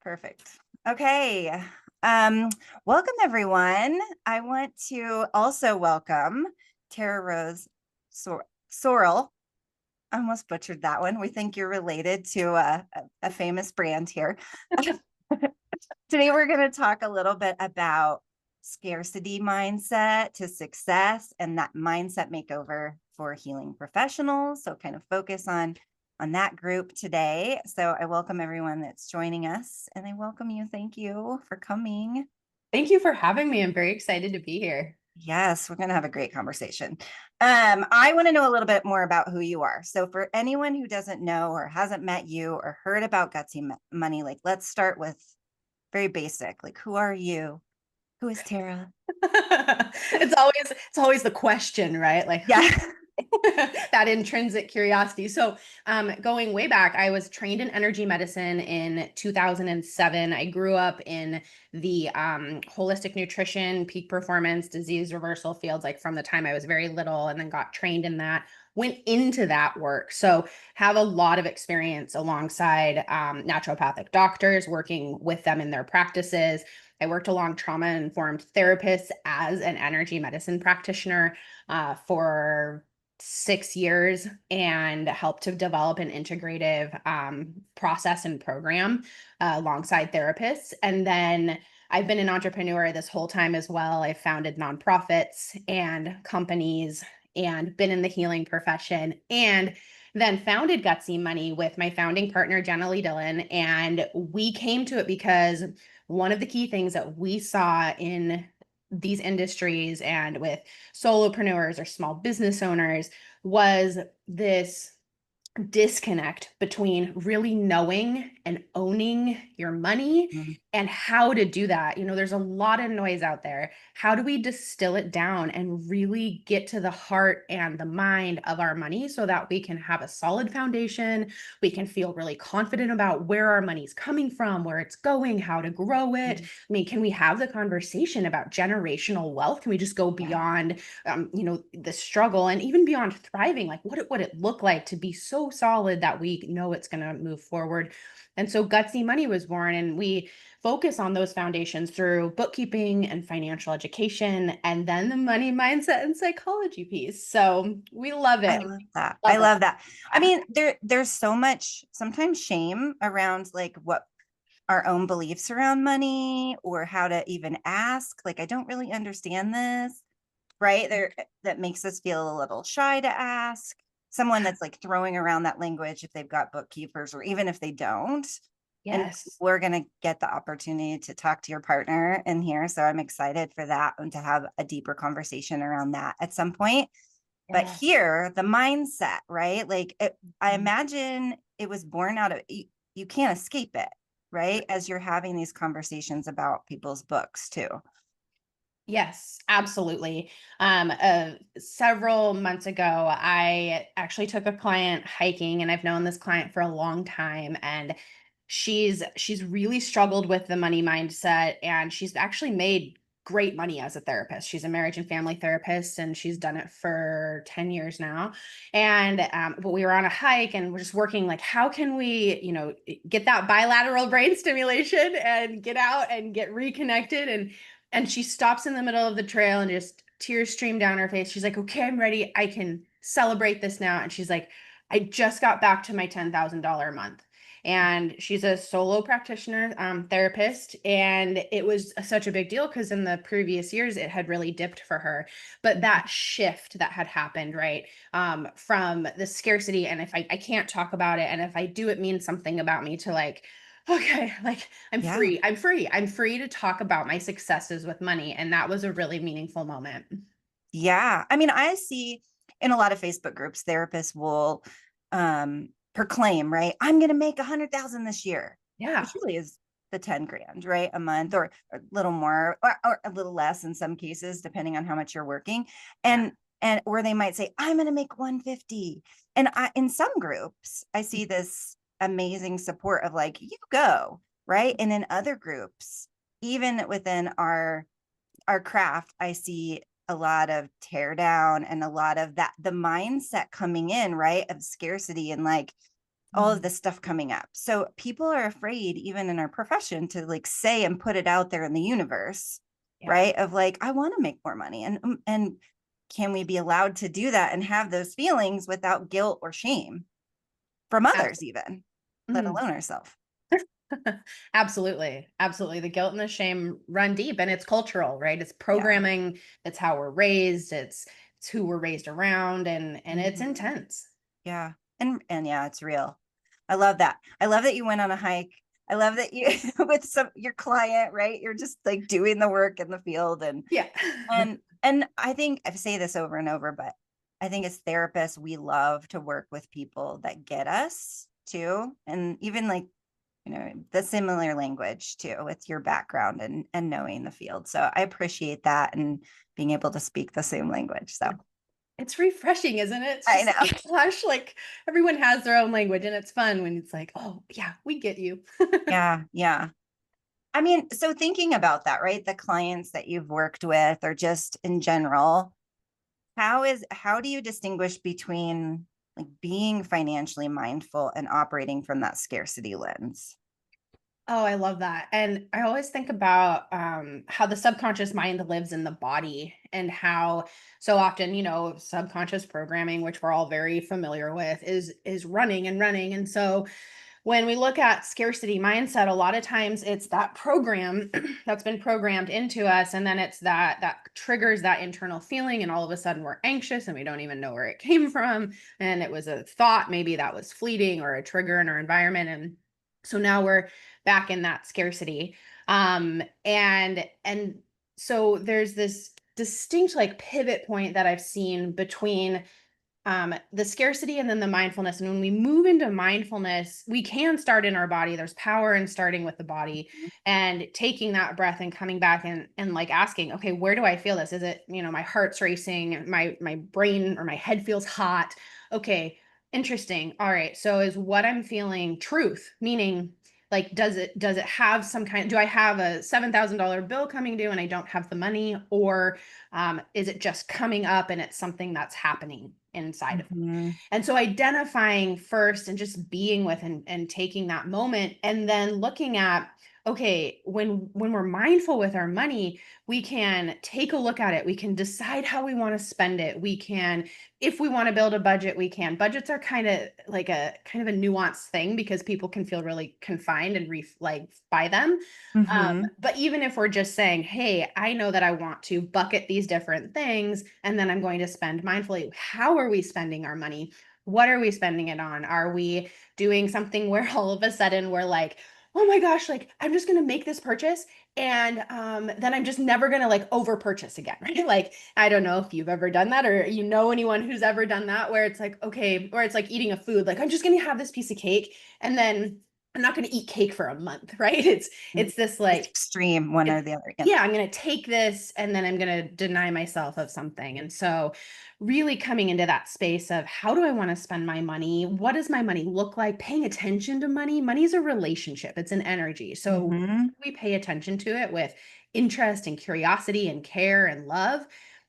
Perfect. Okay. Welcome everyone. I want to also welcome Terra Rose Sorrell. I almost butchered that one. We think you're related to a famous brand here. Today we're going to talk a little bit about scarcity mindset to success and that mindset makeover for healing professionals. So kind of focus on that group today. So I welcome everyone that's joining us and I welcome you. Thank you for coming. Thank you for having me. I'm very excited to be here. Yes, we're going to have a great conversation. I want to know a little bit more about who you are. So for anyone who doesn't know or hasn't met you or heard about Gutsy Money, like let's start with very basic, like who are you? Who is Terra? It's always the question, right? Like who Yeah. that intrinsic curiosity. So, going way back, I was trained in energy medicine in 2007. I grew up in the holistic nutrition, peak performance, disease reversal fields, like from the time I was very little, and then got trained in that. Went into that work. So, have a lot of experience alongside naturopathic doctors, working with them in their practices. I worked along trauma informed therapists as an energy medicine practitioner for 6 years and helped to develop an integrative process and program alongside therapists. And then I've been an entrepreneur this whole time as well. I've founded nonprofits and companies and been in the healing profession and then founded Gutsy Money with my founding partner, Jenna Dillon. And we came to it because one of the key things that we saw in these industries and with solopreneurs or small business owners was this disconnect between really knowing and owning your money Mhm. and how to do that. There's a lot of noise out there. How do we distill it down and really get to the heart and the mind of our money so that we can have a solid foundation? We can feel really confident about where our money's coming from, where it's going, how to grow it. I mean, can we have the conversation about generational wealth? Can we just go Yeah. beyond the struggle and even beyond thriving? Like what would it look like to be so solid that we know it's going to move forward? And so Gutsy Money was born, and we focus on those foundations through bookkeeping and financial education, and then the money mindset and psychology piece. So we love I it. love that. I Love it. love that. I mean, there's so much sometimes shame around like what our own beliefs around money or how to even ask. Like, I don't really understand this, right? There that makes us feel a little shy to ask. Someone that's like throwing around that language if they've got bookkeepers or even if they don't. And Yes. we're going to get the opportunity to talk to your partner in here. So I'm excited for that and to have a deeper conversation around that at some point. But Yes. here, the mindset, right? Like, I imagine it was born out of you can't escape it, right? As you're having these conversations about people's books too. Yes, absolutely. Several months ago, I actually took a client hiking, and I've known this client for a long time, and she's really struggled with the money mindset, and she's actually made great money as a therapist. She's a marriage and family therapist, and she's done it for 10 years now. And but we were on a hike, and we're just working like, how can we, get that bilateral brain stimulation and get out and get reconnected? And she stops in the middle of the trail and just tears stream down her face. She's like, okay, I'm ready. I can celebrate this now. And she's like, I just got back to my $10,000 a month. And she's a solo practitioner therapist. And it was such a big deal because in the previous years, it had really dipped for her. But that shift that had happened, right, from the scarcity, and if I can't talk about it, and if I do, it means something about me, to like, okay, like I'm Yeah. free. I'm free. I'm free to talk about my successes with money. And that was a really meaningful moment. Yeah. I mean, I see in a lot of Facebook groups, therapists will proclaim, right? I'm going to make 100,000 this year, Yeah. which really is the 10 grand, right? A month or a little more or a little less in some cases, depending on how much you're working. Yeah. And or they might say, I'm going to make 150. And in some groups, I see this amazing support of like, you go, right? And in other groups, even within our craft, I see a lot of tear down and a lot of that, the mindset coming in, right? Of scarcity and like, all of Mhm. this stuff coming up. So people are afraid, even in our profession, to like say and put it out there in the universe, Yeah. right? Of like, I want to make more money. And can we be allowed to do that and have those feelings without guilt or shame from others, Absolutely. even, let Mhm. alone ourselves? Absolutely. Absolutely. The guilt and the shame run deep, and it's cultural, right? It's Yeah. programming, it's how we're raised, it's who we're raised around, and it's Mhm. intense. Yeah. And yeah, it's real. I love that. I love that you went on a hike. I love that you with some your client, right? You're just like doing the work in the field Yeah. and I think I say this over and over, but I think as therapists, we love to work with people that get us too. And even like, the similar language too with your background and knowing the field. So I appreciate that and being able to speak the same language. So It's refreshing, isn't it? It's I just know. like, gosh, like everyone has their own language, and it's fun when it's like, oh, yeah, we get you. Yeah. Yeah. I mean, so thinking about that, right? The clients that you've worked with or just in general, how do you distinguish between like being financially mindful and operating from that scarcity lens? Oh, I love that. And I always think about how the subconscious mind lives in the body, and how so often, subconscious programming, which we're all very familiar with, is running and running. And so when we look at scarcity mindset, a lot of times it's that program that's been programmed into us, and then it's that triggers that internal feeling, and all of a sudden we're anxious and we don't even know where it came from, and it was a thought maybe that was fleeting or a trigger in our environment, and so now we're back in that scarcity. And so there's this distinct like pivot point that I've seen between the scarcity and then the mindfulness. And when we move into mindfulness, we can start in our body. There's power in starting with the body and taking that breath and coming back and like asking, okay, where do I feel this? Is it, my heart's racing, my brain or my head feels hot. Okay, interesting. All right. So is what I'm feeling truth? Meaning, like, does it have some kind, do I have a $7,000 bill coming due and I don't have the money? Or is it just coming up and it's something that's happening inside of me? Mhm. And so identifying first and just being with and taking that moment, and then looking at, okay, when we're mindful with our money, we can take a look at it. We can decide how we want to spend it. We can, if we want to build a budget, we can. Budgets are kind of a nuanced thing because people can feel really confined and like by them. Mhm. But even if we're just saying, hey, I know that I want to bucket these different things and then I'm going to spend mindfully, how are we spending our money? What are we spending it on? Are we doing something where all of a sudden we're like, oh my gosh, like I'm just going to make this purchase and then I'm just never going to like over purchase again, right? Like, I don't know if you've ever done that or anyone who's ever done that, where it's like, okay, or it's like eating a food, like I'm just going to have this piece of cake and then I'm not going to eat cake for a month, right? It's this It's like, extreme, one or it's, the other. Yeah. yeah, I'm going to take this and then I'm going to deny myself of something. And so really coming into that space of how do I want to spend my money? What does my money look like? Paying attention to money. Money is a relationship. It's an energy. So Mhm. we pay attention to it with interest and curiosity and care and love.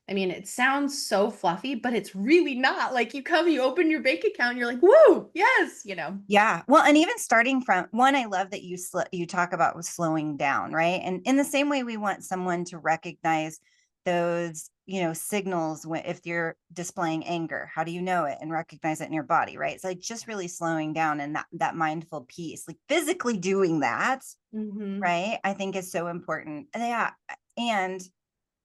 I mean, it sounds so fluffy, but it's really not. Like you open your bank account, you're like, woo, yes. Yeah. Well, and even starting from one, I love that you talk about with slowing down, right? And in the same way, we want someone to recognize those, signals when if you're displaying anger, how do you know it and recognize it in your body, right? So like just really slowing down and that mindful piece, like physically doing that, Mm-hmm. right? I think is so important. And yeah. And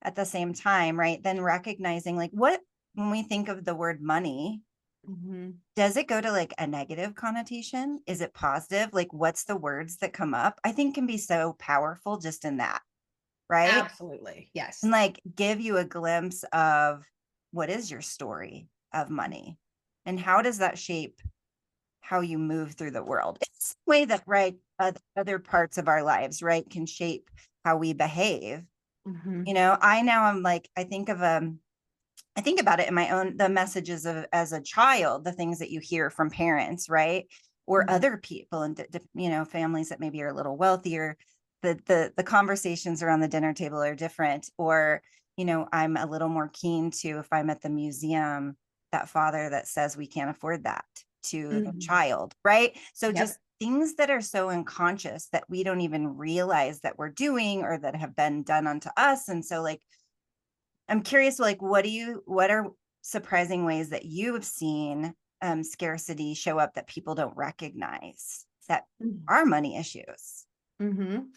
at the same time, right? Then recognizing like what when we think of the word money, Mm-hmm. does it go to like a negative connotation? Is it positive? Like, what's the words that come up? I think can be so powerful just in that, right? Absolutely. Yes. And like give you a glimpse of what is your story of money and how does that shape how you move through the world? It's the way that, right, other parts of our lives, right, can shape how we behave. Mm-hmm. I'm like, I think about it in my own the messages of as a child, the things that you hear from parents, right? Or Mm-hmm. other people and families that maybe are a little wealthier. The conversations around the dinner table are different. Or, I'm a little more keen to if I'm at the museum, that father that says we can't afford that. to the Mhm. child, right? So Yep. just things that are so unconscious that we don't even realize that we're doing or that have been done unto us. And so like I'm curious, like, what are surprising ways that you have seen scarcity show up that people don't recognize that Mhm. are money issues? Mhm.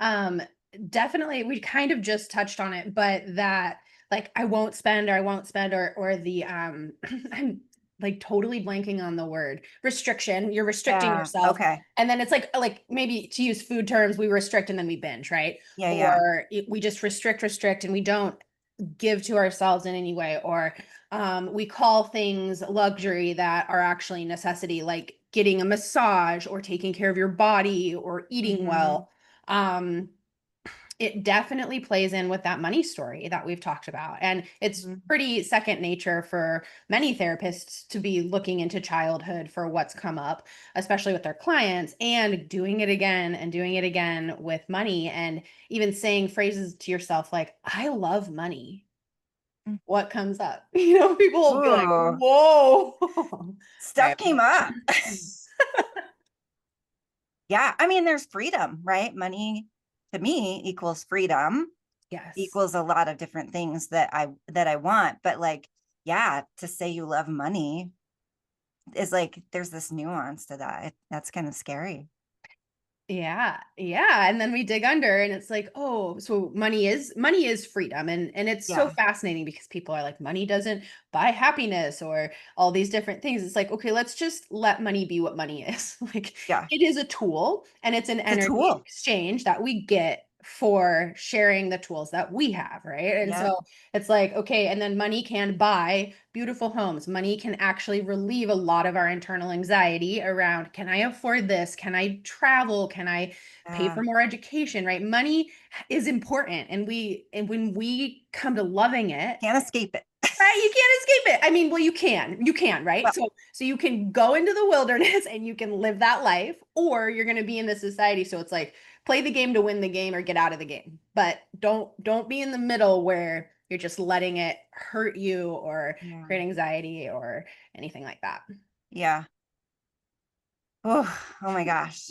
Um, Definitely, we kind of just touched on it, but that like I won't spend or I won't spend or the I'm like totally blanking on the word restriction. You're restricting Yeah. yourself. Okay. And then it's like maybe to use food terms, we restrict and then we binge, right? Yeah. Yeah. Or we just restrict, and we don't give to ourselves in any way. Or we call things luxury that are actually necessity, like getting a massage or taking care of your body or eating Hmm. well. Um, it definitely plays in with that money story that we've talked about. And it's Hmm. pretty second nature for many therapists to be looking into childhood for what's come up, especially with their clients, and doing it again and doing it again with money, and even saying phrases to yourself like, I love money. What comes up? People will be like, Ooh, whoa. stuff Right. came up. Yeah. I mean, there's freedom, right? Money to me equals freedom, Yes. equals a lot of different things that I want. But like, yeah, to say you love money is like there's this nuance to that. That's kind of scary. Yeah, yeah, and then we dig under and it's like, "Oh, so money is freedom." And it's so Yeah. fascinating because people are like, "Money doesn't buy happiness," or all these different things. It's like, "Okay, let's just let money be what money is." Like, Yeah. it is a tool and it's an It's a energy tool. exchange that we get for sharing the tools that we have, right? And Yep. so it's like, okay, and then money can buy beautiful homes. Money can actually relieve a lot of our internal anxiety around, can I afford this? Can I travel? Can I pay Yeah. for more education, right? Money is important, and when we come to loving it, Can't escape it. right, you can't escape it. I mean, well, you can, right? Well, So you can go into the wilderness and you can live that life, or you're going to be in this society. So it's like play the game to win the game or get out of the game. But don't be in the middle where you're just letting it hurt you or yeah. create anxiety or anything like that. Yeah. Oh my gosh.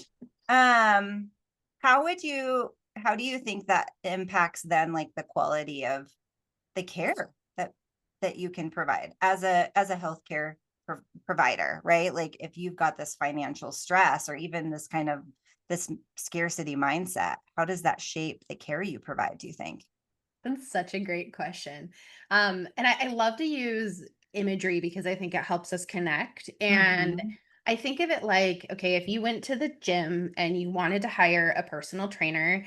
Um, how do you think that impacts then like the quality of the care that you can provide as a healthcare provider, right? Like if you've got this financial stress or even this kind of this scarcity mindset, how does that shape the care you provide, do you think? That's such a great question. And I love to use imagery because I think it helps us connect. And Hmm. I think of it like, okay, if you went to the gym and you wanted to hire a personal trainer,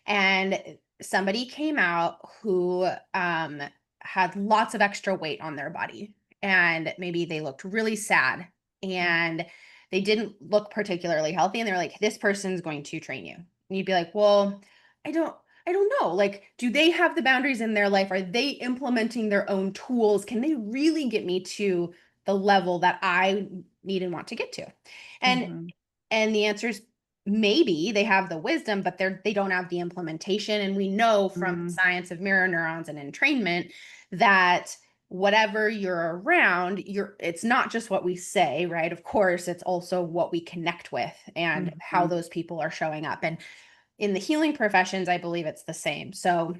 and somebody came out who had lots of extra weight on their body, and maybe they looked really sad and they didn't look particularly healthy, and they're like, this person's going to train you. And you'd be like, well, I don't I don't know. Like, do they have the boundaries in their life? Are they implementing their own tools? Can they really get me to the level that I need and want to get to? And Hmm. and the answer is maybe they have the wisdom, but they don't have the implementation. And we know from the Hmm. science of mirror neurons and entrainment that whatever you're around, it's not just what we say, right? Of course, it's also what we connect with and how Hmm. those people are showing up. And in the healing professions, I believe it's the same. So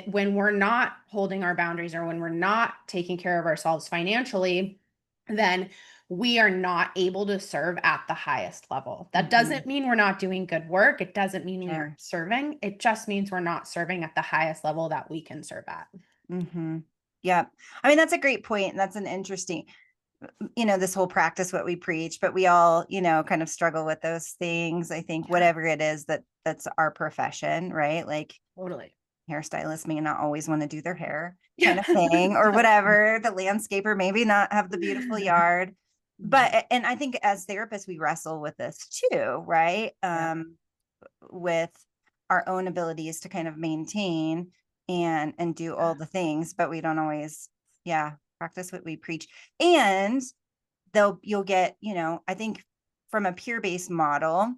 when we're not holding our boundaries or when we're not taking care of ourselves financially, then we are not able to serve at the highest level. That Hmm. doesn't mean we're not doing good work. It doesn't mean we Sure. aren't serving. It just means we're not serving at the highest level that we can serve at. Hmm. Yeah. I mean, that's a great point. And that's an interesting, this whole practice what we preach, but we all, kind of struggle with those things. I think Yeah, whatever it is that's our profession, right? Like totally. hairstylists may not always want to do their hair kind Yeah. of thing or whatever. The landscaper maybe not have the beautiful yard. Mhm. But and I think as therapists we wrestle with this too, right? Yep. With our own abilities to kind of maintain and do all the things, but we don't always, yeah, practice what we preach. And you'll get, I think from a peer-based model,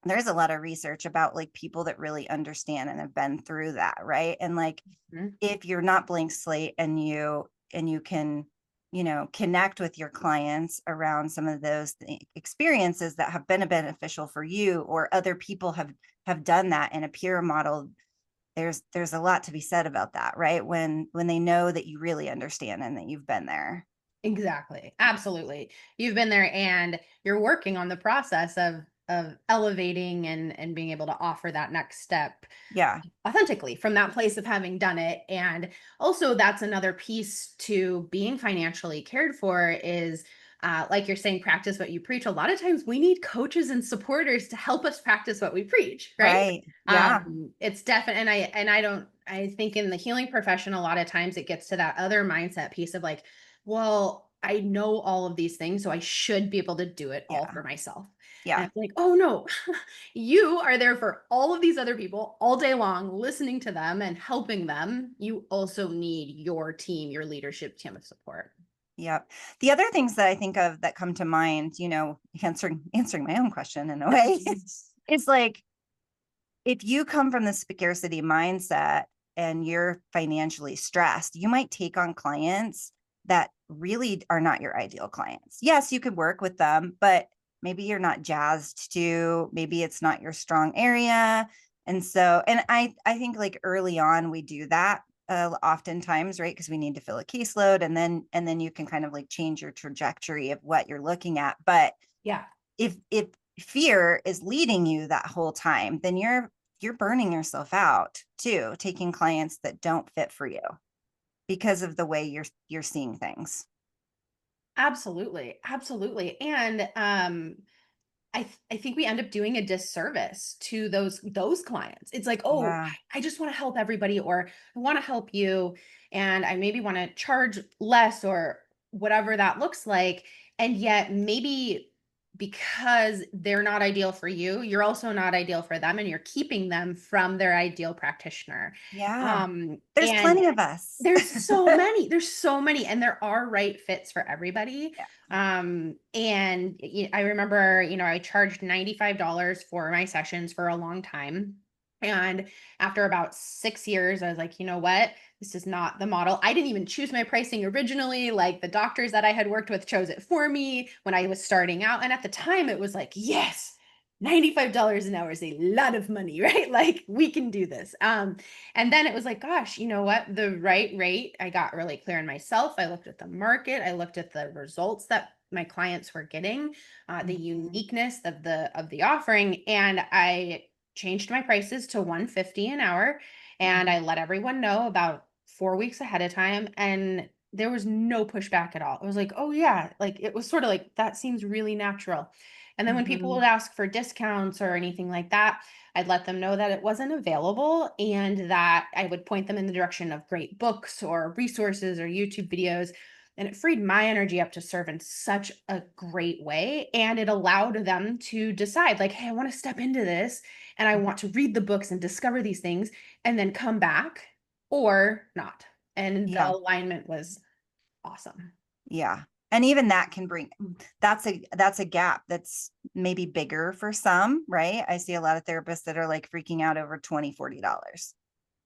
there's a lot of research about like people that really understand and have been through that, right? And like Mhm. if you're not blank slate and you can connect with your clients around some of those experiences that have been beneficial for you, or other people have done that in a peer model. There's a lot to be said about that, right? When they know that you really understand and that you've been there. Exactly. Absolutely. You've been there and you're working on the process of elevating and being able to offer that next step Yeah. authentically from that place of having done it. And also that's another piece to being financially cared for is like you're saying, practice what you preach. A lot of times we need coaches and supporters to help us practice what we preach, right? Right. Yeah. It's definite. I think in the healing profession, a lot of times it gets to that other mindset piece of like, well, I know all of these things, so I should be able to do it all Yeah. for myself. And Yeah. I'm like, oh no, you are there for all of these other people all day long, listening to them and helping them. You also need your team, your leadership team of support. Yep. The other things that I think of that come to mind, answering my own question in a way, is like, if you come from the scarcity mindset and you're financially stressed, you might take on clients that really are not your ideal clients. Yes, you could work with them, but maybe you're not jazzed to, maybe it's not your strong area. And I think like early on we do that oftentimes, right? Because we need to fill a caseload, and then you can kind of like change your trajectory of what you're looking at. But Yeah, if fear is leading you that whole time, then you're burning yourself out too, taking clients that don't fit for you because of the way you're seeing things. absolutely. Absolutely. And I think we end up doing a disservice to those clients. It's like, oh, Yeah. I just want to help everybody, or I want to help you, and I maybe want to charge less or whatever that looks like. And yet maybe because they're not ideal for you, you're also not ideal for them, and you're keeping them from their ideal practitioner. Yeah. There's And plenty of us. there's so many, and there are right fits for everybody. Yeah. I remember, I charged $95 for my sessions for a long time. And after about 6 years, I was like, you know what? This is not the model. I didn't even choose my pricing originally. Like the doctors that I had worked with chose it for me when I was starting out. And at the time, it was like, yes, $95 an hour is a lot of money, right? Like we can do this. And then it was like, gosh, you know what? The right rate, I got really clear in myself. I looked at the market. I looked at the results that my clients were getting, the Mhm. uniqueness of the offering, and I changed my prices to 150 an hour. And I Mhm. let everyone know about 4 weeks ahead of time. And there was no pushback at all. It was like, oh yeah, like it was sort of like that seems really natural. And then when people would Mhm. ask for discounts or anything like that, I'd let them know that it wasn't available and that I would point them in the direction of great books or resources or YouTube videos. And it freed my energy up to serve in such a great way. And it allowed them to decide, like, hey, I want to step into this and I want to read the books and discover these things and then come back or not. And the Yeah. alignment was awesome. Yeah. And even that can bring, that's a gap that's maybe bigger for some, right? I see a lot of therapists that are like freaking out over $20, $40,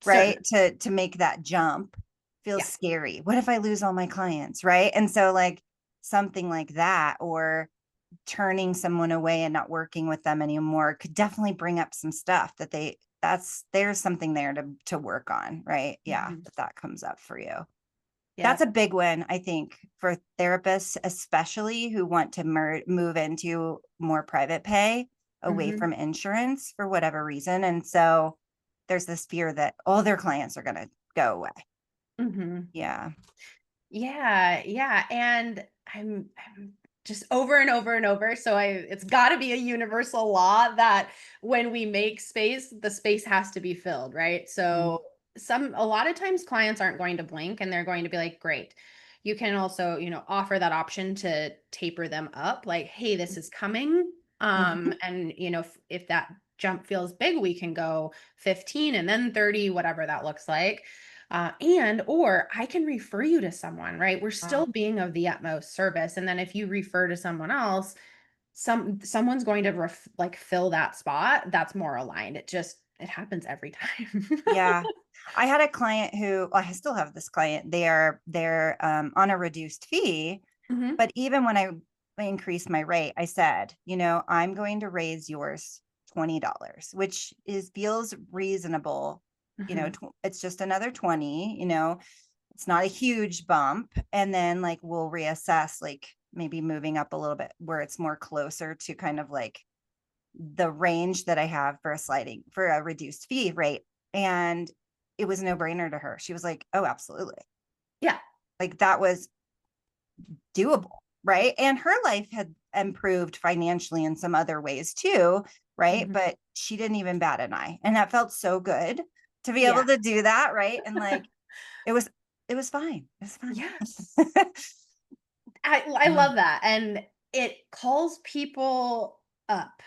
right? Certainly. To make that jump feels Yeah. scary. What if I lose all my clients, right? And so like something like that, or turning someone away and not working with them anymore, could definitely bring up some stuff that there's something there to work on, right? Yeah, Mhm. that comes up for you. Yeah. That's a big one, I think, for therapists, especially who want to move into more private pay away Mhm. from insurance for whatever reason. And so there's this fear that all their clients are going to go away. Mhm. Yeah. Yeah, yeah, and I'm just over and over and over, so it's gotta be a universal law that when we make space, the space has to be filled, right? Mhm. So a lot of times clients aren't going to blink and they're going to be like, "Great." You can also, offer that option to taper them up, like, "Hey, this is coming." Mhm. And if that jump feels big, we can go 15 and then 30, whatever that looks like, and or I can refer you to someone, right? We're Wow. still being of the utmost service. And then if you refer to someone else, someone's going to like fill that spot that's more aligned. it happens every time. Yeah. I had a client who, well, I still have this client. They're on a reduced fee, Mhm, but even when I increased my rate, I said, I'm going to raise yours $20, which feels reasonable. mhm. It's just another 20, it's not a huge bump. And then like we'll reassess, like maybe moving up a little bit where it's more closer to kind of like the range that I have for a reduced fee rate. And it was no brainer to her. She was like, oh, absolutely. Yeah. Like that was doable. Right. And her life had improved financially in some other ways too. Right. Mhm. But she didn't even bat an eye. And that felt so good to be Yeah. able to do that. Right. And like it was, it was fine. It was Yeah. fine. I love that, and it calls people up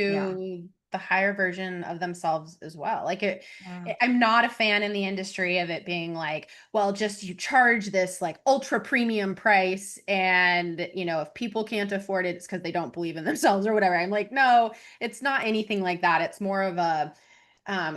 Yeah. to the higher version of themselves as well. Like Yeah. I'm not a fan in the industry of it being like, well, just you charge this like ultra premium price, and if people can't afford it, it's because they don't believe in themselves or whatever. I'm like, no, it's not anything like that. It's more of a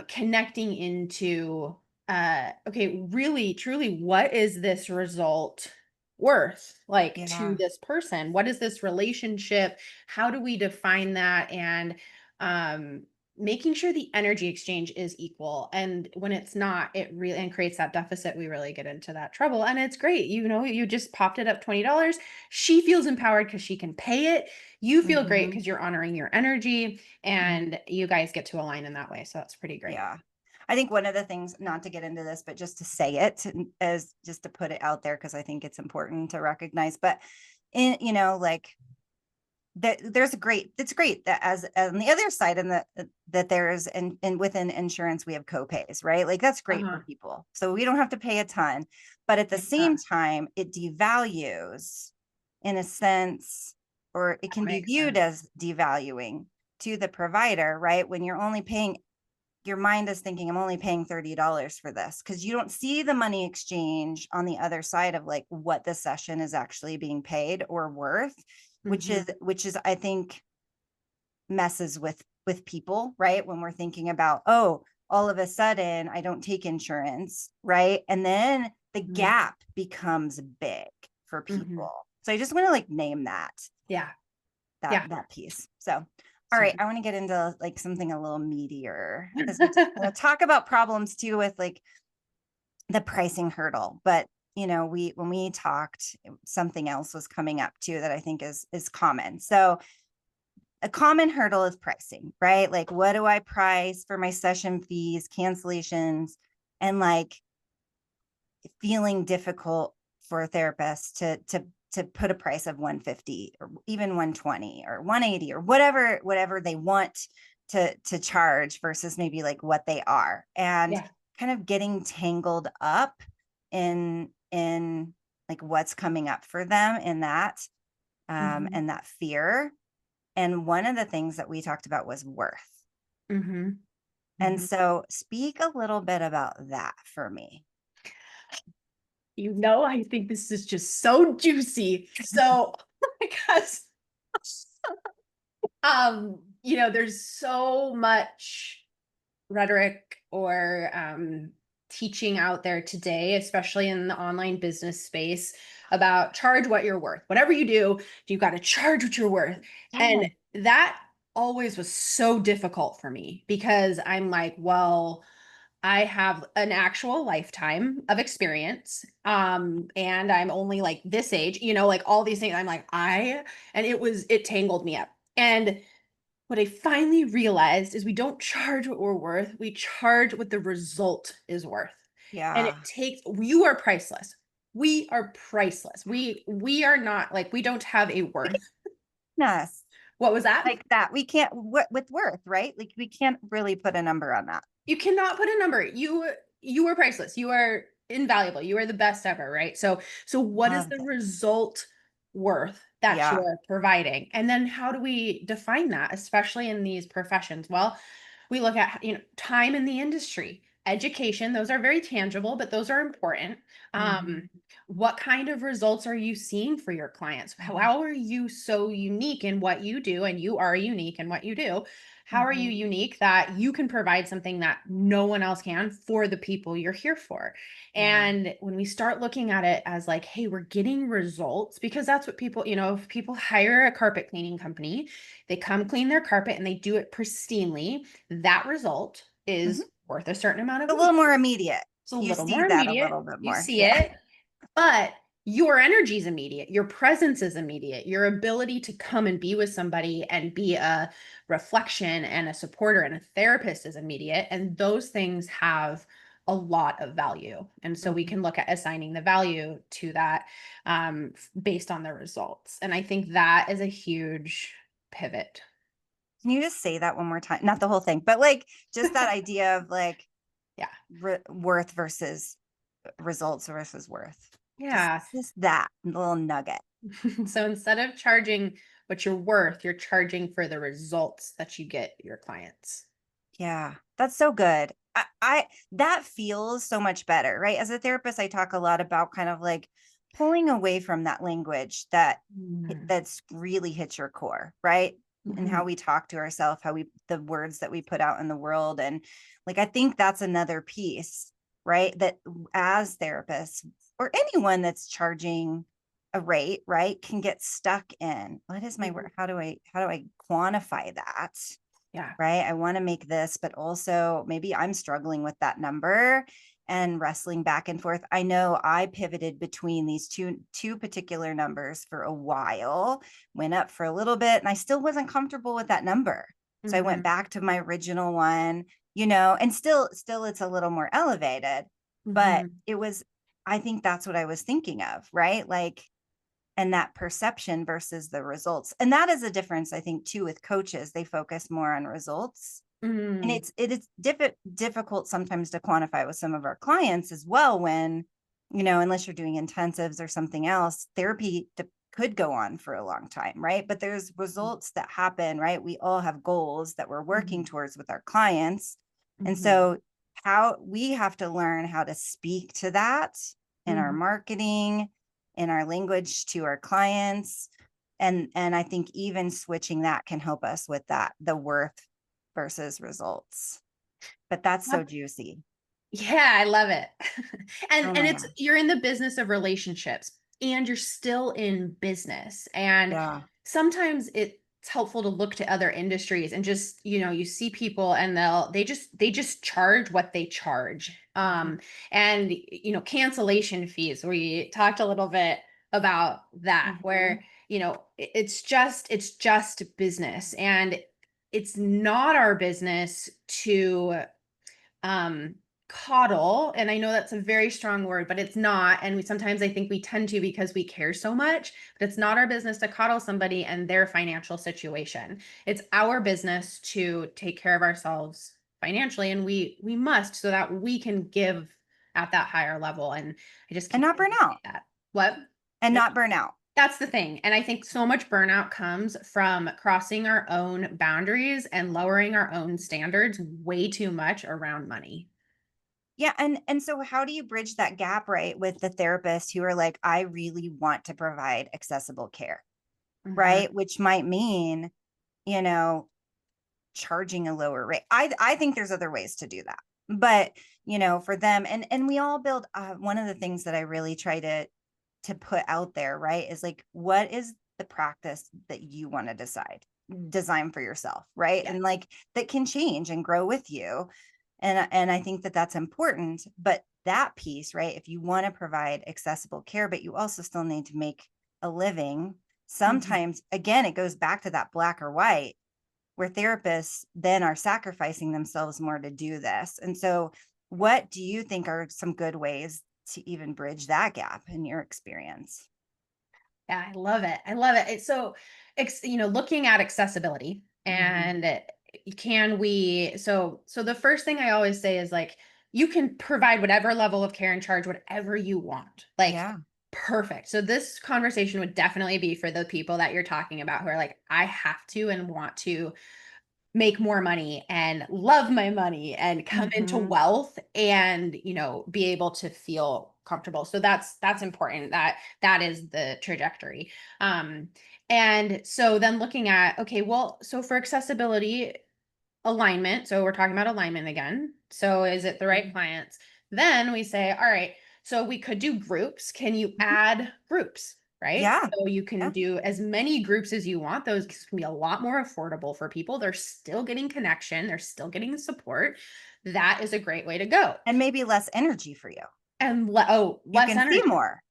connecting into okay, really, truly, what is this result worth, like, to Yeah. this person? What is this relationship? How do we define that? And um making sure the energy exchange is equal, and when it's not, it really and creates that deficit, we really get into that trouble. And it's great, you just popped it up $20. She feels empowered because she can pay it. You feel great Mhm. because you're honoring your energy, Mhm. and you guys get to align in that way, so that's pretty great. Yeah. I think one of the things, not to get into this, but just to say it as just to put it out there, because I think it's important to recognize, but like it's great that as on the other side and that there's and within insurance, we have copays, right? Like that's great for Uh-huh. people. So we don't have to pay a ton, but at the Yeah, same time, it devalues in a sense, or it that can be makes viewed sense. as devaluing to the provider, right? When you're only paying your mind is thinking, I'm only paying $30 for this because you don't see the money exchange on the other side of like what the session is actually being paid or worth, Mhm, which is, I think, messes with people, right? When we're thinking about, oh, all of a sudden I don't take insurance, right? And then the mhm, gap becomes big for mhm. people. So I just want to like name Yeah, that yeah. that piece. So, all right, So I want to get into like something a little meatier as we talk about problems too with like the pricing hurdle. But we when we talked, something else was coming up too that I think is common. So a common hurdle is pricing, right? Like what do I price for my session fees, cancellations, and like feeling difficult for a therapist to put a price of 150 or even 120 or 180 or whatever they want to charge versus maybe like what they are, and yeah. kind of getting tangled up in like what's coming up for them in that, Mhm, and that fear. And one of the things that we talked about was worth. mhm, And mhm. so speak a little bit about that for me. I think this is just so juicy. So, because there's so much rhetoric or teaching out there today, especially in the online business space, about charge what you're worth. Whatever you do, you got to charge what you're worth. And Yes. that always was so difficult for me because I'm like, well, I have an actual lifetime of experience. And I'm only like this age, like all these things. I'm like, and it tangled me up. And what I finally realized is we don't charge what we're worth, we charge what the result is worth. And Yeah. you are priceless. We are priceless. We are not like, we don't have a worth. Yes. What was that? Like that. We can't with worth, right? Like we can't really put a number on that. You cannot put a number. You are priceless. You are invaluable. You are the best ever, right? So what is Love the it. result worth that you Yeah. are providing? And then how do we define that, especially in these professions? Well, we look at time in the industry. education, those are very tangible, but those are important. Um, Mhm. what kind of results are you seeing for your clients? How are you so unique in what you do? And you are unique in what you do. How are you Mhm. unique that you can provide something that no one else can for the people you're here for? Yeah. And when we start looking at it as like, hey, we're getting results, because that's what people, if people hire a carpet cleaning company, they come clean their carpet and they do it pristinely, that result Mhm. is worth a certain amount of A money. little more immediate. It's a You little see more that a immediate. little bit You more. see Yeah. it, but your energy is immediate. Your presence is immediate. Your ability to come and be with somebody and be a reflection and a supporter and a therapist is immediate. And those things have a lot of value. And so we Mhm. can look at assigning the value to that based on the results. And I think that is a huge pivot. Can you just say that one more time? Not the whole thing, but like just that idea of like Yeah. worth versus results versus worth. Just Yeah. just that little nugget. So instead of charging what you're worth, you're charging for the results that you get your clients. Yeah, that's so good. I that feels so much better, right? As a therapist, I talk a lot about kind of like pulling away from that language Mm. that's really hits your core, right? And how Mhm. we talk to ourselves, how we the words that we put out in the world. And like I think that's another piece, right? That as therapists or anyone that's charging a rate, right, can get stuck in what is my Mhm. word? How do I quantify that? Yeah. Right? I want to make this, but also maybe I'm struggling with that number and wrestling back and forth. I know I pivoted between these two particular numbers for a while, went up for a little bit, and I still wasn't comfortable with that number. So I went Mhm. back to my original one, and still it's a little more elevated, but Mhm. it was I think that's what I was thinking of, right? Like and that perception versus the results. And that is a difference, I think, too, with coaches. They focus more on results. And Mm. it is difficult sometimes to quantify with some of our clients as well when, unless you're doing intensives or something else, therapy could go on for a long time, right? But there's results that happen, right? We all have goals that we're working Mhm. towards with our clients. And Mhm. so how we have to learn how to speak to that in our Mhm. marketing, in our language to our clients. And I think even switching that can help us with that, the worth versus results. But that's so juicy. Yeah, I love it. and Oh and my it's gosh. you're in the business of relationships and you're still in business. And Yeah. sometimes it's helpful to look to other industries and just, you see people and they just charge what they charge. Mhm, And cancellation fees. We talked a little bit about that mhm. where, it's just business, and it's not our business to um coddle, and I know that's a very strong word, but it's not, and we sometimes I think we tend to because we care so much, but it's not our business to coddle somebody and their financial situation. It's our business to take care of ourselves financially, and we must, so that we can give at that higher level. And I just And can't not burn say out. that. What? And not burn out. That's the thing. And I think so much burnout comes from crossing our own boundaries and lowering our own standards way too much around money. Yeah, and so how do you bridge that gap, right, with the therapists who are like, I really want to provide accessible care, Mhm. right? Which might mean, you know, charging a lower rate. I think there's other ways to do that. But, for them and we all build one of the things that I really try to put out there, right, is like what is the practice that you want to design for yourself, right? Yeah. And like that can change and grow with you. And I think that that's important, but that piece, right? If you want to provide accessible care but you also still need to make a living, Mhm. sometimes again it goes back to that black or white where therapists then are sacrificing themselves more to do this. And so, what do you think are some good ways to even bridge that gap in your experience? Yeah, I love it. I love it. It's so, looking at accessibility Mhm. and can we, so the first thing I always say is like, you can provide whatever level of care and charge whatever you want. Like, Yeah. perfect. So this conversation would definitely be for the people that you're talking about who are like, I have to and want to make more money and love my money and come into Mm-hmm. wealth and, be able to feel comfortable. So that's important. That is the trajectory. Um, and so then looking at, okay, well, so for accessibility, alignment. So we're talking about alignment again. So is it the right clients? Then we say, all right, so we could do groups. Can you Mm-hmm. add groups? Right. Yeah. So you can Yeah. do as many groups as you want. Those can be a lot more affordable for people. They're still getting connection, they're still getting support. That is a great way to go. And maybe less energy for you. And You less can see energy. more.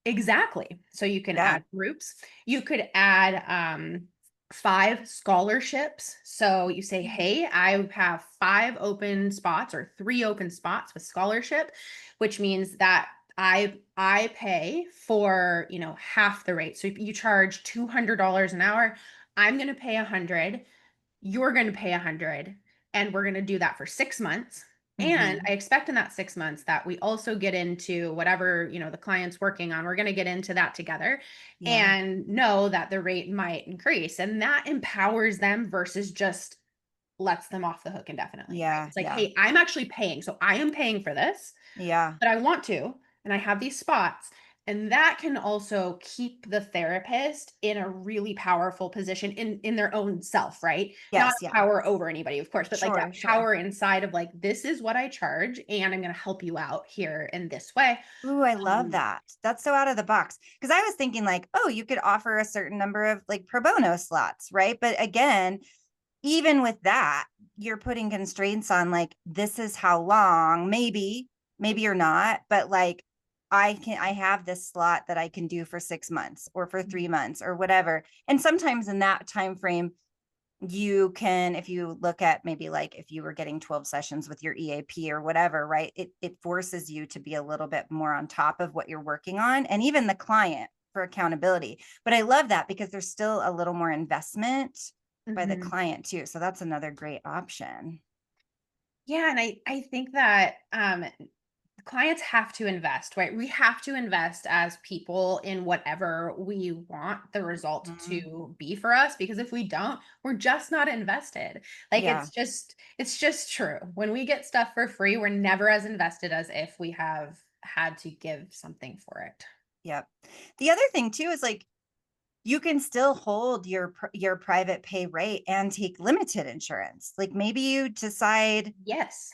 Exactly. So you can Yeah. add groups. You could add 5 scholarships. So you say, hey, I have 5 open spots or 3 open spots with scholarship, which means that I pay for, half the rate. So if you charge $200 an hour, I'm going to pay 100, you're going to pay 100, and we're going to do that for 6 months. And Mm-hmm. I expect in that 6 months that we also get into whatever, the client's working on. We're going to get into that together Yeah. and know that the rate might increase. And that empowers them versus just lets them off the hook indefinitely, right? Yeah. It's like, Yeah. hey, I'm actually paying. So I am paying for this, Yeah. but I want to, and I have these spots. And that can also keep the therapist in a really powerful position in their own self, right? Not Yes. Yeah. power over anybody, of course, but like that Sure. Sure. power inside of like, this is what I charge, and I'm going to help you out here in this way. Ooh, I love Um, that. That's so out of the box. Because I was thinking like, oh, you could offer a certain number of like pro bono slots, right? But again, even with that, you're putting constraints on like, this is how long, maybe you're not, but like, I have this slot that I can do for 6 months or for 3 months or whatever. And sometimes in that time frame, you can, if you look at maybe like if you were getting 12 sessions with your EAP or whatever, right, it forces you to be a little bit more on top of what you're working on, and even the client for accountability. But I love that because there's still a little more investment by the mhm. client too, so that's another great option. Yeah, and I think that clients have to invest, right? We have to invest as people in whatever we want the result Mhm. to be for us, because if we don't, we're just not invested. Like Yeah. it's just true. When we get stuff for free, we're never as invested as if we have had to give something for it. Yep. The other thing too is like you can still hold your private pay rate and take limited insurance. Like maybe you decide Yes.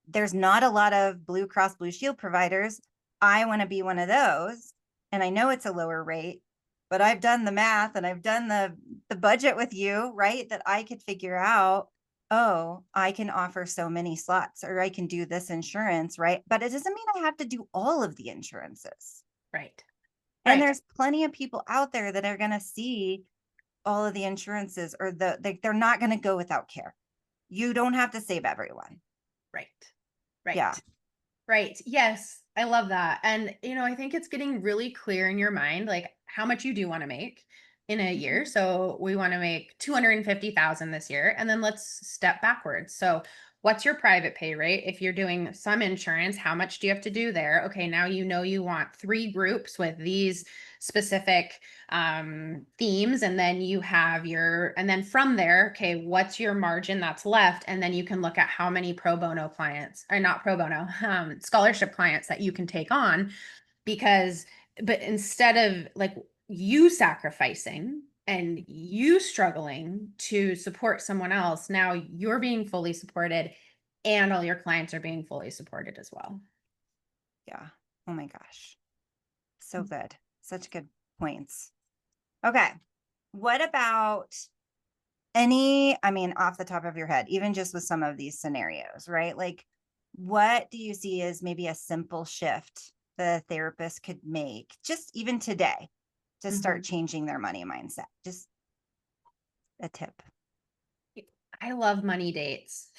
there's not a lot of Blue Cross Blue Shield providers. I want to be one of those. And I know it's a lower rate, but I've done the math and I've done the budget with you, right? That I could figure out, oh, I can offer so many slots or I can do this insurance, right? But it doesn't mean I have to do all of the insurances. Right. And Right. there's plenty of people out there that are going to see all of the insurances or they're not going to go without care. You don't have to save everyone. Right. Yeah. Right. Right. Yes. I love that. And, I think it's getting really clear in your mind, like how much you do want to make in a Mhm. year. So we want to make 250,000 this year. And then let's step backwards. So what's your private pay rate? If you're doing some insurance, how much do you have to do there? Okay. Now, you want 3 groups with these specific themes, and then and then from there, okay, what's your margin that's left? And then you can look at how many pro bono clients, or not pro bono, scholarship clients that you can take on. Because but instead of like you sacrificing and you struggling to support someone else, now you're being fully supported, and all your clients are being fully supported as well. Yeah. Oh my gosh. So good. Such good points. Okay. What about I mean, off the top of your head, even just with some of these scenarios, right? Like, what do you see as maybe a simple shift the therapist could make just even today to start Mhm. changing their money mindset? Just a tip. I love money dates.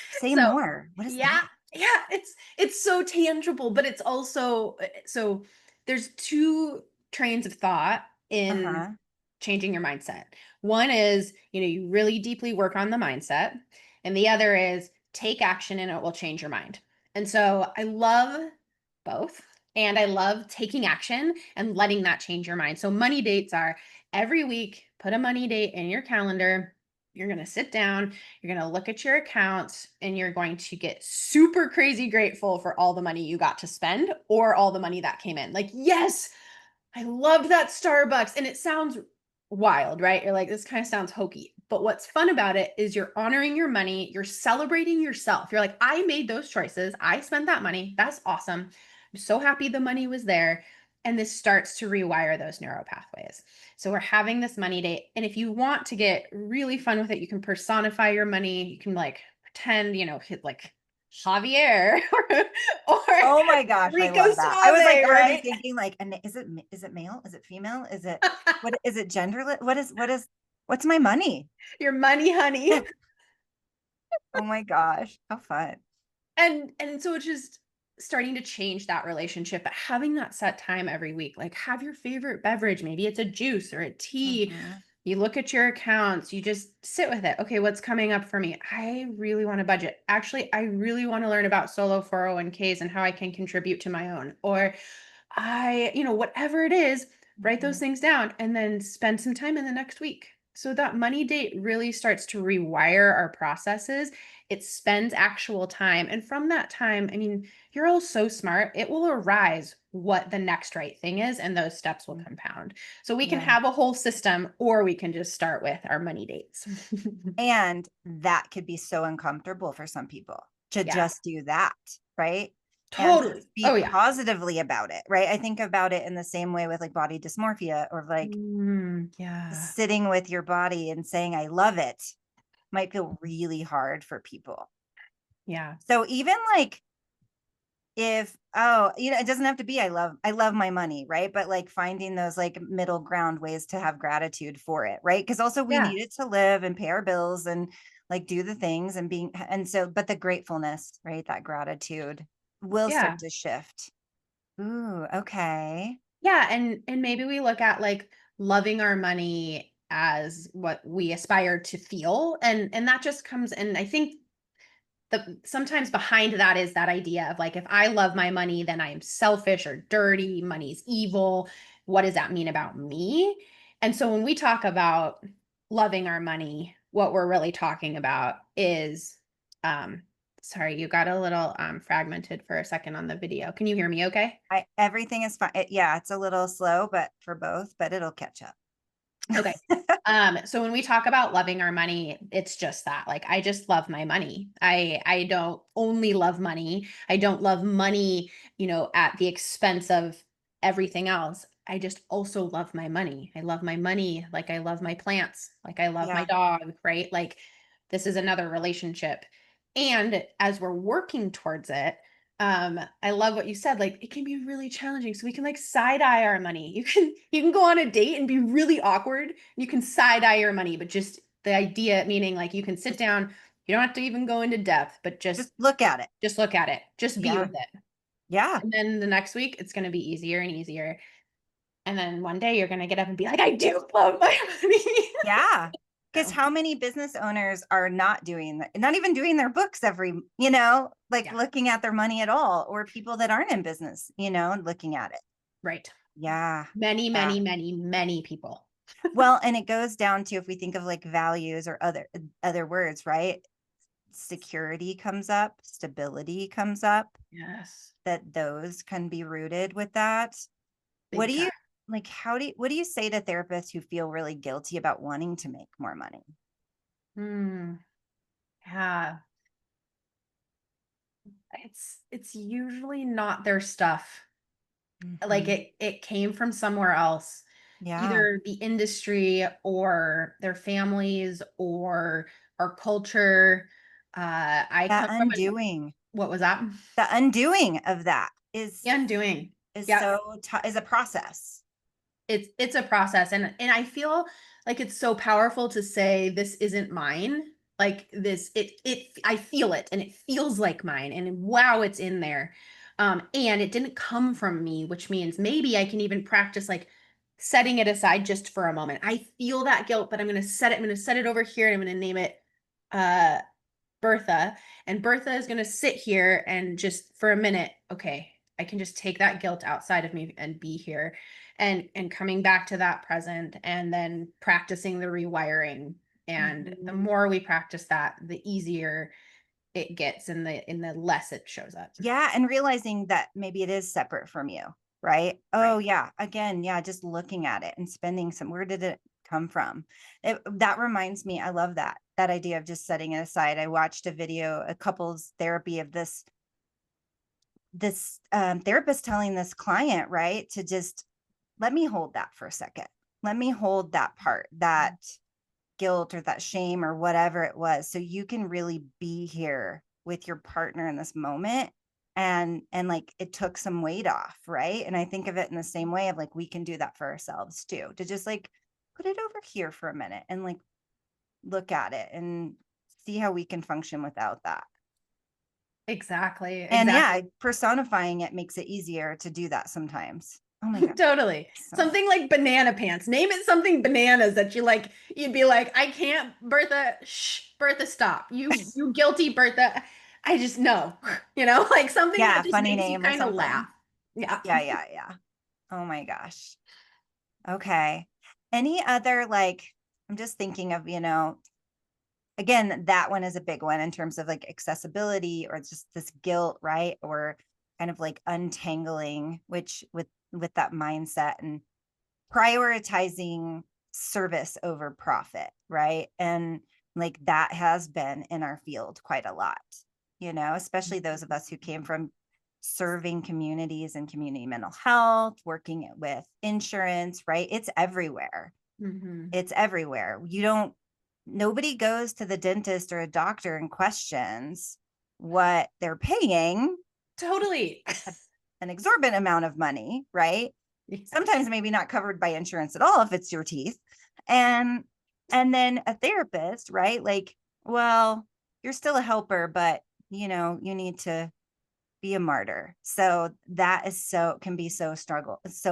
Say So, more. What is yeah, that? yeah, it's so tangible, but it's also so there's 2 trains of thought Uh in huh. changing your mindset. One is, you really deeply work on the mindset, and the other is take action and it will change your mind. And so I love both, and I love taking action and letting that change your mind. So money dates are every week, put a money date in your calendar, You're going to sit down, you're going to look at your accounts, and you're going to get super crazy grateful for all the money you got to spend or all the money that came in. Like, yes, I loved that Starbucks. And it sounds wild, right? You're like, this kind of sounds hokey. But what's fun about it is you're honoring your money, you're celebrating yourself. You're like, I made those choices, I spent that money. That's awesome. I'm so happy the money was there. And this starts to rewire those neural pathways. So we're having this money date. And if you want to get really fun with it, you can personify your money. You can like pretend, hit like Javier or Oh my gosh, I Rico love that. I was like Suave, already right? thinking like, and is it male? Is it female? Is it genderless? What's my money? Your money, honey. Oh my gosh, how fun. And so it's just starting to change that relationship, but having that set time every week, like have your favorite beverage, maybe it's a juice or a tea. Mhm. You look at your accounts, you just sit with it. Okay, what's coming up for me? I really want to budget. Actually, I really want to learn about solo 401ks and how I can contribute to my own. Or whatever it is, write those Mhm. things down and then spend some time in the next week. So that money date really starts to rewire our processes. It spends actual time. And from that time, I mean, you're all so smart, it will arise what the next right thing is, and those steps will compound. So we can Yeah. have a whole system, or we can just start with our money dates. And that could be so uncomfortable for some people to Yeah, just do that, right? And to totally. Oh, speak yeah. positively about it, right? I think about it in the same way with like body dysmorphia or like Yeah. sitting with your body and saying, I love it might feel really hard for people. Yeah. So even like if oh it doesn't have to be I love my money, right? But like finding those like middle ground ways to have gratitude for it, right? Because also we Yeah. need it to live and pay our bills and like do the things and being and so but the gratefulness, right? That gratitude will start Yeah. to shift. Ooh, okay. Yeah, and maybe we look at like loving our money as what we aspire to feel, and that just comes, and I think the sometimes behind that is that idea of like, if I love my money, then I am selfish or dirty, money's evil. What does that mean about me? And so when we talk about loving our money, what we're really talking about is sorry, you got a little fragmented for a second on the video. Can you hear me okay? I everything is fine. Yeah, it's a little slow, but for both, but it'll catch up. Okay. So when we talk about loving our money, it's just that. Like, I just love my money. I don't only love money. I don't love money, at the expense of everything else. I just also love my money. I love my money like I love my plants, like I love my Yeah. dog, right? Like this is another relationship. And as we're working towards it, I love what you said, like it can be really challenging, so we can like side eye our money. You can go on a date and be really awkward, you can side eye your money, but just the idea, meaning like you can sit Just down, you don't have to even go into depth, but just just look at it. just look at it, just be Yeah. with it. Yeah. And then the next week it's going to be easier and easier, and then one day you're going to get up and be like, I do love my money. Yeah. Because So how many business owners are not doing that, not even doing their books like yeah, looking at their money at all, or people that aren't in business, looking at it. right. Yeah. Many, Yeah. many, many, many people. Well, and it goes down to if we think of like values or other words, right? Security comes up, stability comes up, Yes, that those can be rooted with that. What big do time. you like what do you say to therapists who feel really guilty about wanting to make more money? Hmm. Yeah. It's usually not their stuff. Like Mhm. it came from somewhere else, Yeah. either the industry or their families or our culture. I That come from a undoing, what was that? the undoing of that The undoing. is Yeah. so is a process. It's a process, and I feel like it's so powerful to say this isn't mine. Like this, it I feel it and it feels like mine, and wow, it's in there. And it didn't come from me, which means maybe I can even practice like setting it aside just for a moment. I feel that guilt, but I'm gonna set it over here, and I'm gonna name it uh Bertha, and Bertha is going to sit here and just for a minute, okay, I can just take that guilt outside of me and be here, and coming back to that present and then practicing the rewiring. And the Mhm. more we practice that, the easier it gets and the less it shows up. Yeah, and realizing that maybe it is separate from you, right? Oh, Right. yeah, again, yeah, just looking at it and spending some where did it come from? That reminds me, I love that idea of just setting it aside. I watched a video, a couples therapy of this therapist telling this client, right, to just let me hold that for a second. Let me hold that part, that guilt or that shame or whatever it was, so you can really be here with your partner in this moment. And like it took some weight off, right? And I think of it in the same way of like we can do that for ourselves too, to just like put it over here for a minute and like look at it and see how we can function without that. Exactly. And Exactly. yeah, personifying it makes it easier to do that sometimes. Oh my god. Totally. So Something like banana pants. Name it something bananas that you like. You'd be like, I can't, Bertha. Shh, Bertha, stop. You guilty, Bertha. I just know. Like something yeah, that just funny makes you name or kind of laugh. something. Yeah. Yeah. Oh my gosh. Okay. Any other like I'm just thinking of, again, that one is a big one in terms of like accessibility or just this guilt, right? Or kind of like untangling, which with that mindset and prioritizing service over profit, right? And like that has been in our field quite a lot, especially those of us who came from serving communities and community mental health, working with insurance, right? It's everywhere. Hmm. It's everywhere. Nobody goes to the dentist or a doctor and questions what they're paying Totally. an exorbitant amount of money, right? Sometimes maybe not covered by insurance at all if it's your teeth. And and then a therapist, right? Like, well, you're still a helper, but you need to be a martyr. So that is can be so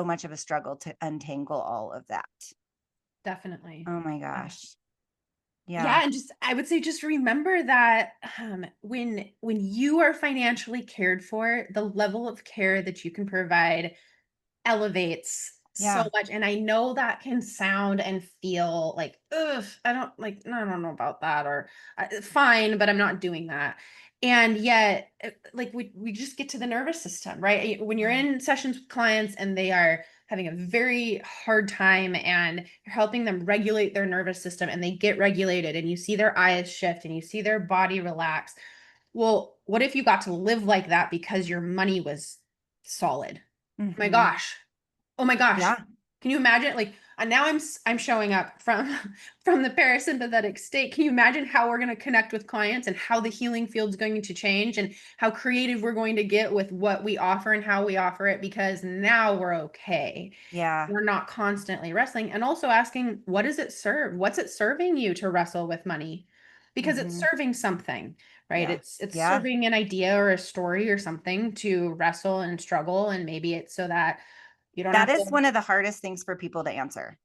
much of a struggle to untangle all of that. Definitely. Oh my Yeah. gosh. Yeah. Yeah, and just I would say just remember that when you are financially cared for, the level of care that you can provide elevates so Yeah. much. And I know that can sound and feel like, ugh, I don't like, no, I don't know about that, or fine, but I'm not doing that. And yet, like we just get to the nervous system, right? When you're Yeah. in sessions with clients and they are having a very hard time and you're helping them regulate their nervous system and they get regulated and you see their eyes shift and you see their body relax. Well, what if you got to live like that because your money was solid? My Hmm. gosh. Oh my gosh. Yeah. Can you imagine like now I'm showing up from from the parasympathetic state. Can you imagine how we're going to connect with clients and how the healing field's going to change and how creative we're going to get with what we offer and how we offer it because now we're okay. Yeah. We're not constantly wrestling and also asking what does it serve? What's it serving you to wrestle with money? Because it's Hmm. serving something, right? Yeah. It's Yeah. serving an idea or a story or something to wrestle and struggle and maybe it's so that you don't That have is to. one of the hardest things for people to answer,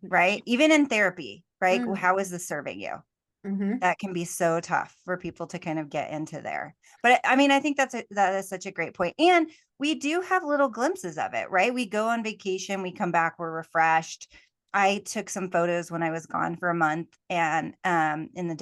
right? Even in therapy, right? Mm, How is this serving you? mhm. That can be so tough for people to kind of get into there. But I mean, I think that is such a great point. And we do have little glimpses of it, right? We go on vacation, we come back, we're refreshed. I took some photos when I was gone for a month and in the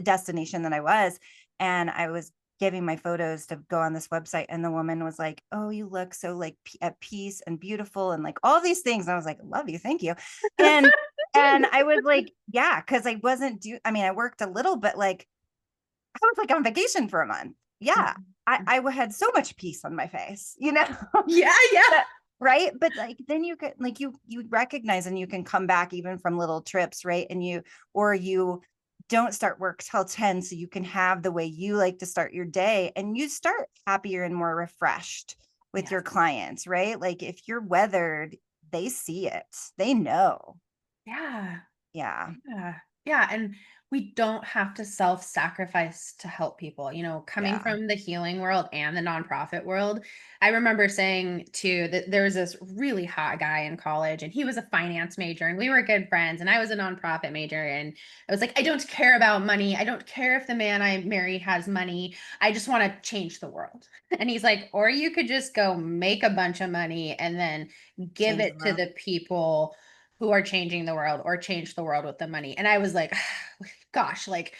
destination that I was, and I was giving my photos to go on this website and the woman was like, "Oh, you look so like at peace and beautiful and like all these things." And I was like, "Love you. Thank you." And I was like, yeah, because I wasn't I mean, I worked a little, but like I was like on vacation for a month. Yeah. I had so much peace on my face, Yeah, yeah. But right. But like then you could like you recognize and you can come back even from little trips, right? And you don't start work till 10. So you can have the way you like to start your day and you start happier and more refreshed with your Yes. clients, right? Like if you're weathered, they see it. They know. Yeah. Yeah. Yeah. Yeah. And we don't have to self-sacrifice to help people. Coming Yeah. from the healing world and the nonprofit world, I remember saying too that there was this really hot guy in college and he was a finance major and we were good friends and I was a nonprofit major. And I was like, I don't care about money. I don't care if the man I marry has money. I just want to change the world. And he's like, or you could just go make a bunch of money and then give Change the it to world. the people who are changing the world or change the world with the money. And I was like, gosh, like,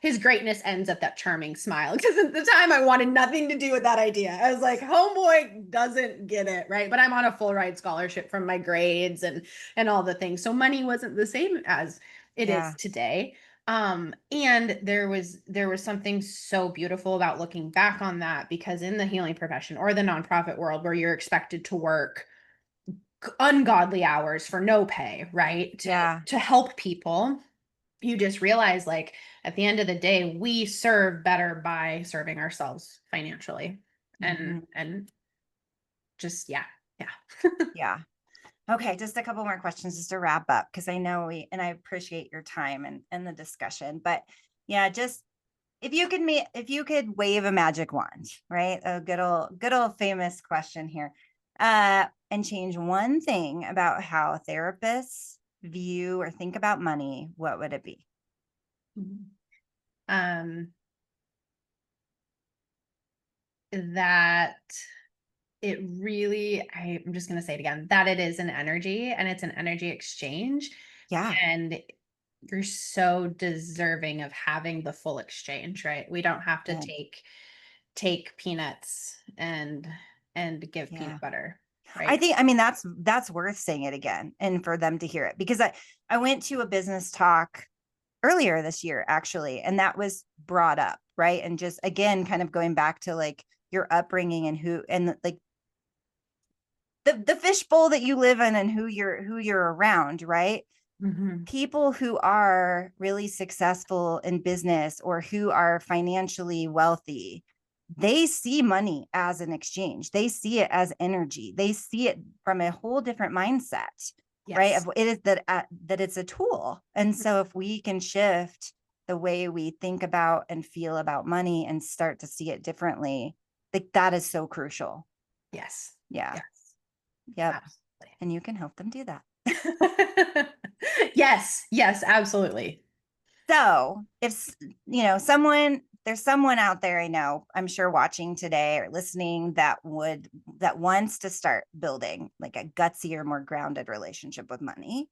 his greatness ends at that charming smile. Because at the time I wanted nothing to do with that idea. I was like, homeboy doesn't get it, right? But I'm on a full ride scholarship from my grades and all the things. So money wasn't the same as it is Yeah. today. And there was something so beautiful about looking back on that, because in the healing profession or the nonprofit world where you're expected to work ungodly hours for no pay, right? To Yeah. to help people, you just realize, like, at the end of the day, we serve better by serving ourselves financially. Hmm. And just yeah. Yeah. Yeah. Okay, just a couple more questions just to wrap up, because I know and I appreciate your time and the discussion. But yeah, just if you could wave a magic wand, right? A good old famous question here. And change one thing about how therapists view or think about money, what would it be? Mhm. um that it really, I'm just going to say it again, that it is an energy, and it's an energy exchange, Yeah. and you're so deserving of having the full exchange, right? We don't have to Yeah. take peanuts and give Yeah. peanut butter, I right? think, I mean, that's worth saying it again and for them to hear it, because I went to a business talk earlier this year actually, and that was brought up, right? And just again kind of going back to like your upbringing and who and like the fishbowl that you live in and who you're around, right? Hmm. People who are really successful in business or who are financially wealthy, they see money as an exchange. They see it as energy. They see it from a whole different mindset, right? Yes. Of it is that it's a tool. And so if we can shift the way we think about and feel about money and start to see it differently, like that is so crucial. Yes. Yeah. Yes. Yep. Absolutely. And you can help them do that. Yes. Yes. Absolutely. So if there's someone out there I know, I'm sure watching today or listening that wants to start building like a gutsy or more grounded relationship with money,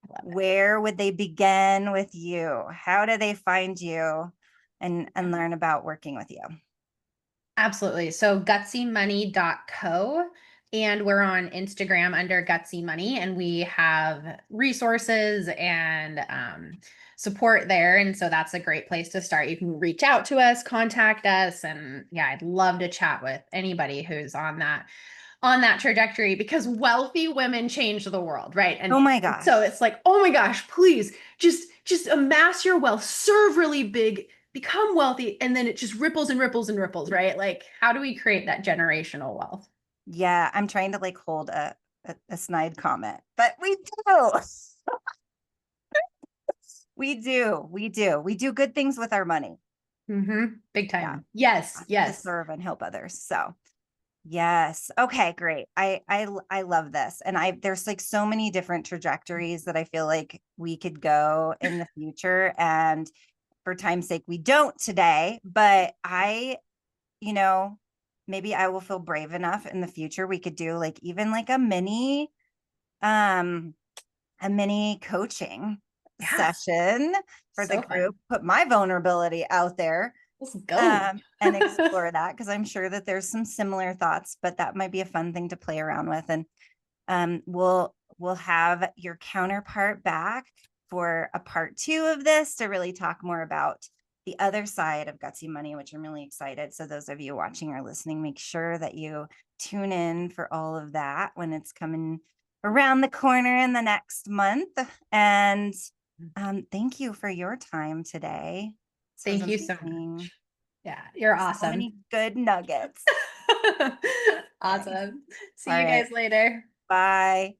I love it. where would they begin with you? How do they find you and learn about working with you? Absolutely. So gutsymoney.co. And we're on Instagram under Gutsy Money, and we have resources and support there. And so that's a great place to start. You can reach out to us, contact us, and yeah, I'd love to chat with anybody who's on that trajectory, because wealthy women change the world, right? And Oh my so gosh. it's like, oh my gosh, please just amass your wealth, serve really big, become wealthy, and then it just ripples and ripples and ripples, right? Like, how do we create that generational wealth? Yeah, I'm trying to like hold a snide comment, but we do. We do good things with our money. Big Yeah. time. Yes, To yes. serve and help others. So yes. Okay, great. I love this. And there's like so many different trajectories that I feel like we could go in the future. And for time's sake, we don't today, but you know, maybe I will feel brave enough in the future. We could do like even like um a mini coaching Yeah, session for the so group, fun. put my vulnerability out there, Let's go. and explore that, because I'm sure that there's some similar thoughts, but that might be a fun thing to play around with. And we'll have your counterpart back for a part two of this to really talk more about the other side of Gutsy Money, which I'm really excited. So those of you watching or listening, make sure that you tune in for all of that when it's coming around the corner in the next month. And thank you for your time today. This was Thank you so amazing. much. Yeah, you're So awesome. many good nuggets. Okay. Awesome. See All you right. guys later. Bye.